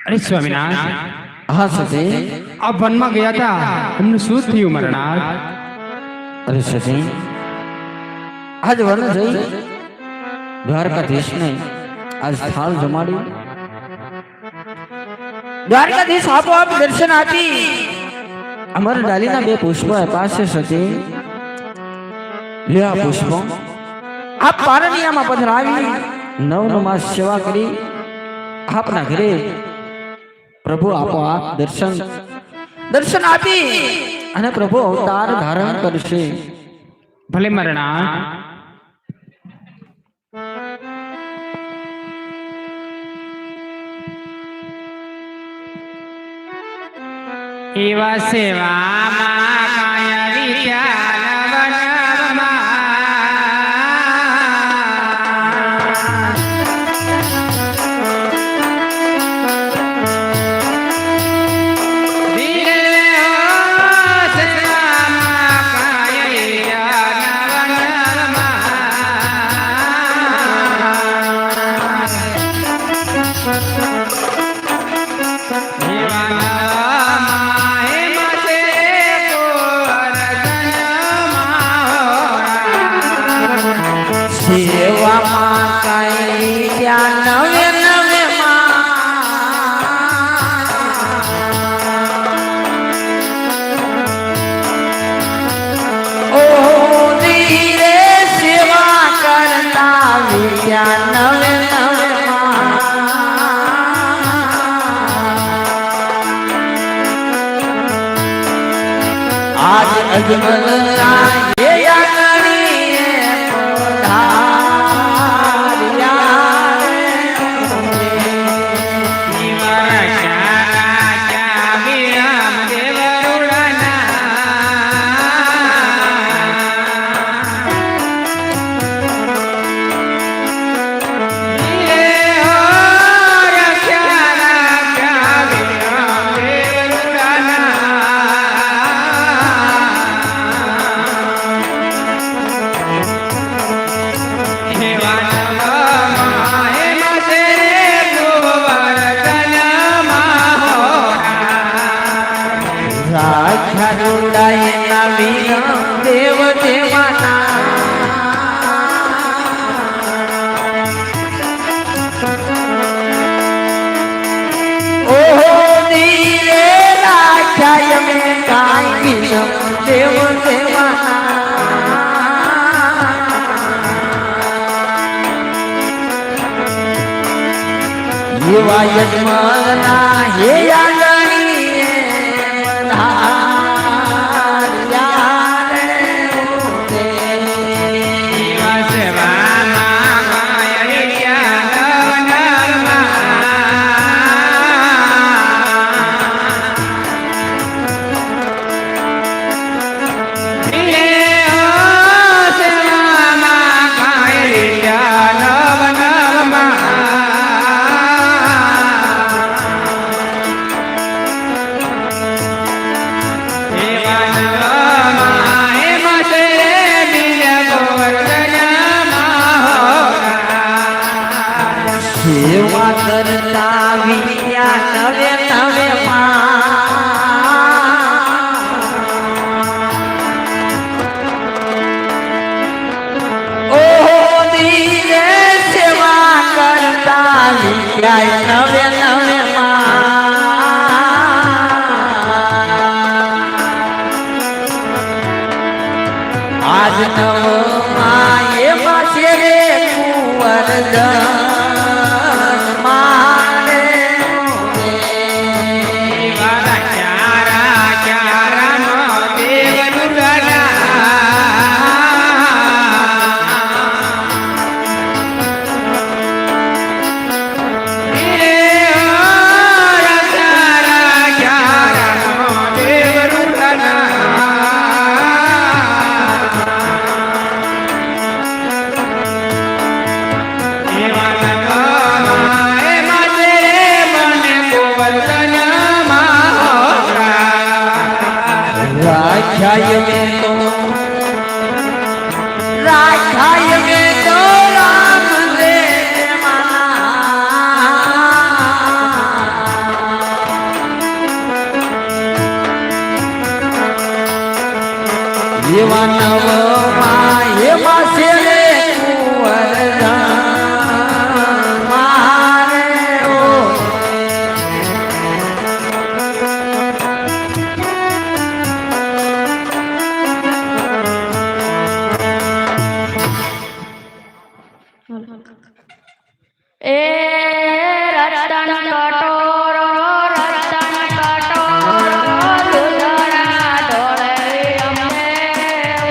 अरे स्वामीनाथ, हाँ सती, आप वन में गया था, हमने શું થયું મરનાર? अरे सती, आज वन जई द्वारकाधीश ने आज थाल जमाड़ी, द्वारकाधीश आपो आप दर्शन आपी, अमर डाली ना बे पुष्प है पास से सती, लिया पुष्पों, आप पारनिया में पधरावी, नव नमाज सेवा करी, आपना घरे प्रभु आपो आप दर्शन आपी અને પ્રભુ અવતાર ધારણ કરશે. ભલે મરનાર. એવા સેવામાં કાય વિચાર સેવામાં કઈ ત્યાં નવે નવે ઓ ધીરે સેવા કરતા ત્યાં નવે નવે આજ અજમલ દેવ દેવાના ઓહો ધીરે રાખ્યા મેં કાંઈ દેવ દેવાના એવા યજમાનના હે સેવા કરતા વિદ્યા નવે નવે ઓહો ધીરે સેવા કરતા વિદ્યા નવે નવે આજ નવ માએ પાસે રે કુંવર राखाय में तो राम दे એ રતન કટોરો રતન કટોરો દુધના ઢોળે રમે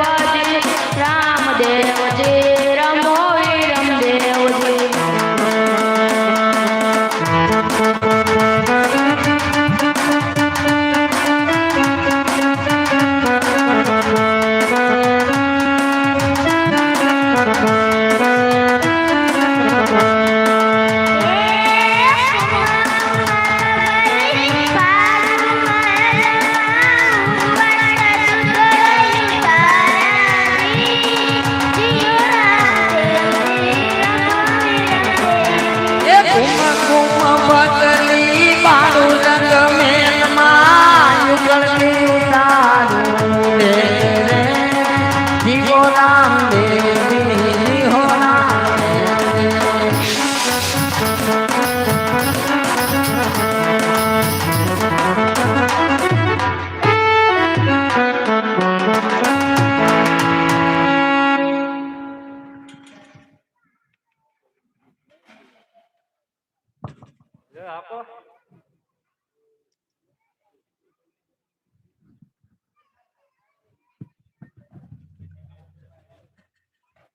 વજી રામદેવજી રમો રામદેવજી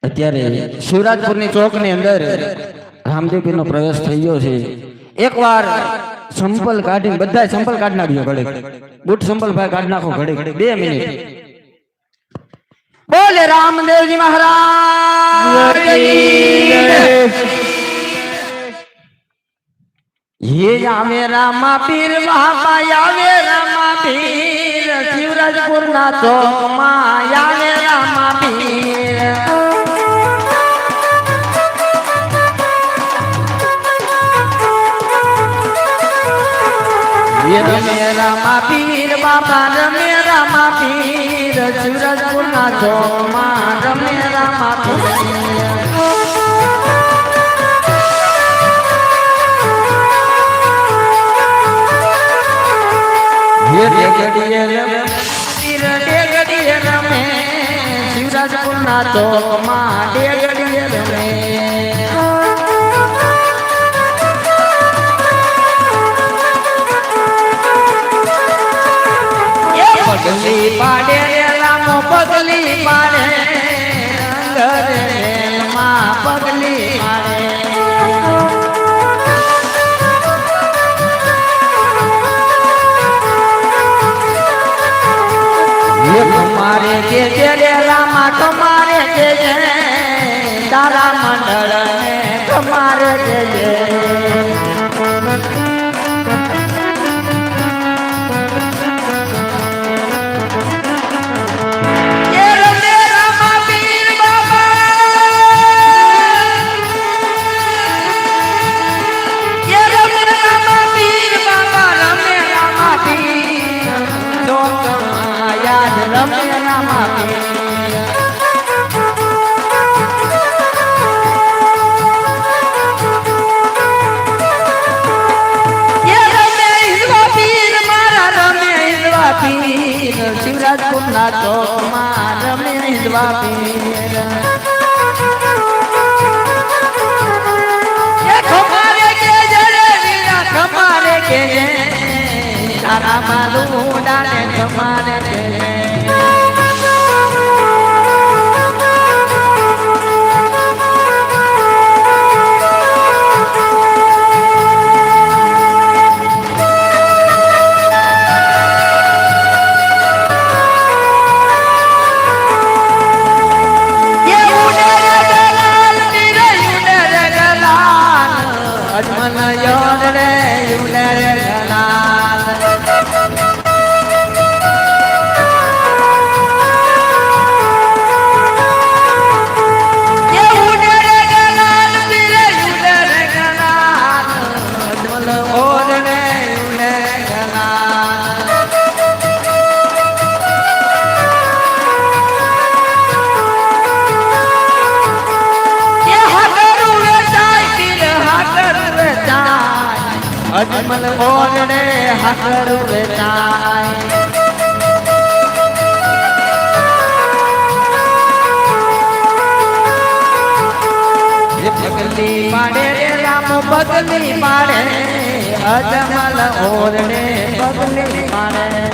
અત્યારે શિવરાજપુરની ચોકની અંદર રામદેવપીરનો પ્રવેશ થઈ ગયો છે. એકવાર સંપલ કાઢીને બધા સંપલ કાઢી નાખજો ઘડે બુટ સંપલ ભાઈ કાઢી નાખો ઘડે 2 મિનિટ. બોલે રામદેવજી મહારાજ ये आवे रामा पीर बाबा आवे रामा पीर शिवराजपुर ना चौक में आवे रामा पीर ये रमे रामा पीर बाबा रमे रामा पीर शिवराजपुर ना चौक में रमे रामा पीर शिवराजपुर ना चौक में डेगड़िए रमे पगली पाड़े रामो पगली पाड़े माँ पगली पाड़े तुम्हारे के जय रामा तुम्हारे के जय तारा मंडल में तुम्हारे के जय शिवराजपुर ना चौक में रमे हिंदवा पीर ये खमारे के जरे वीरा खमारे के तारा मालू डाले खमारे के अजमल ओरड़े हकरू बेचाय ये पगली पाड़े राम પગલી પાડે અજમલ ઓરડે પગલી પાડે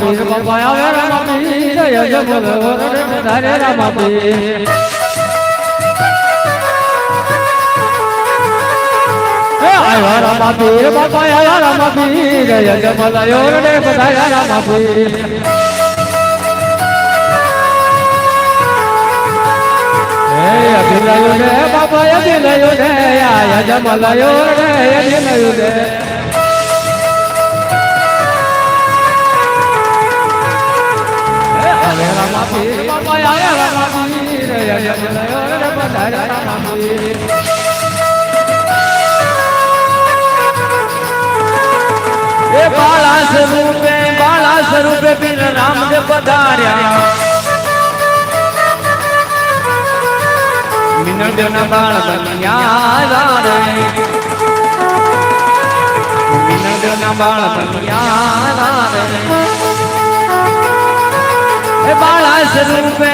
પીર બાપા આવે રામા પીર જય બોલો રે રામા પીર આયા રામા પીર બાપા આયા રામા પીર જય બોલો રે બધાયા રામા પીર અભિલયો રે બાપા અભિલયો રે આયા જમલયો રે અભિલયો રે રામા પીર બાપા આયા રામા પીર જય બોલો રે બધાયા રામા પીર એ બાળા સ્વરૂપે પીર રામદેવ પધાર્યા મિનળદેવ ના બાળ બન્યા રે મિનળદેવ ના બાળ બન્યા રે એ બાળા સ્વરૂપે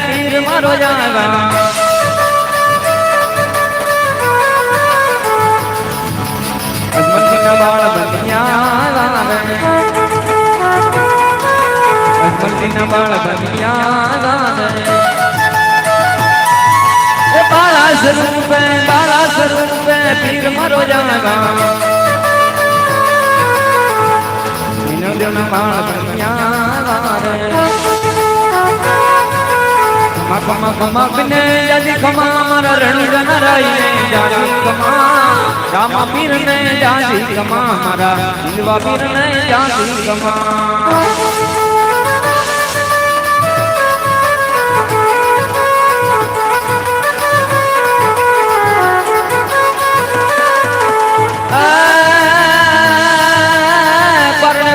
પીર મારો જાવા અજમલના બાળ બન્યા રે અજમલના બાળ બન્યા રે બાળા સ્વરૂપે પીર મારો જાવા મિનળદેવના બાળ બન્યા રે ખમા ખમા બને યાદી ખમા મારા રણજન રાઈને જાજી ખમા રામા પીર ને જાજી ખમા મારા દિલવા પીર ને જાજી ખમા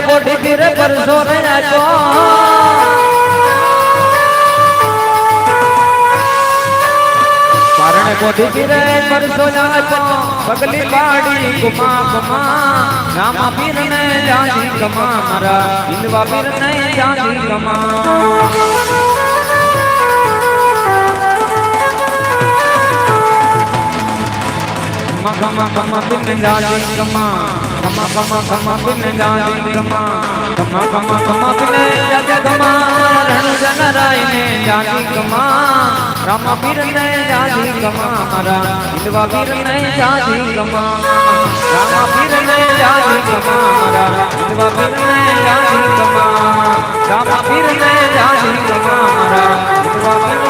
કોટી પીરે પરસો રે આજો પારણે કોટી પીરે પરસો આજો પગલી પાડી કુમા કમા રામા પીર ને જાજી કમા મારા દિલવા પીર ને જાજી કમા કમા કમા પિન જાજી કમા કમા કમા કમા પિન જાજી કમા કમા કમા કમા પિન જાજી કમા રણજન રાઈને જાજી કમા રામા પીર ને જાજી કમા મારા દિલવા પીર ને જાજી કમા રામા પીર ને જાજી કમા મારા દિલવા પીર ને જાજી કમા રામા પીર ને જાજી કમા મારા દિલવા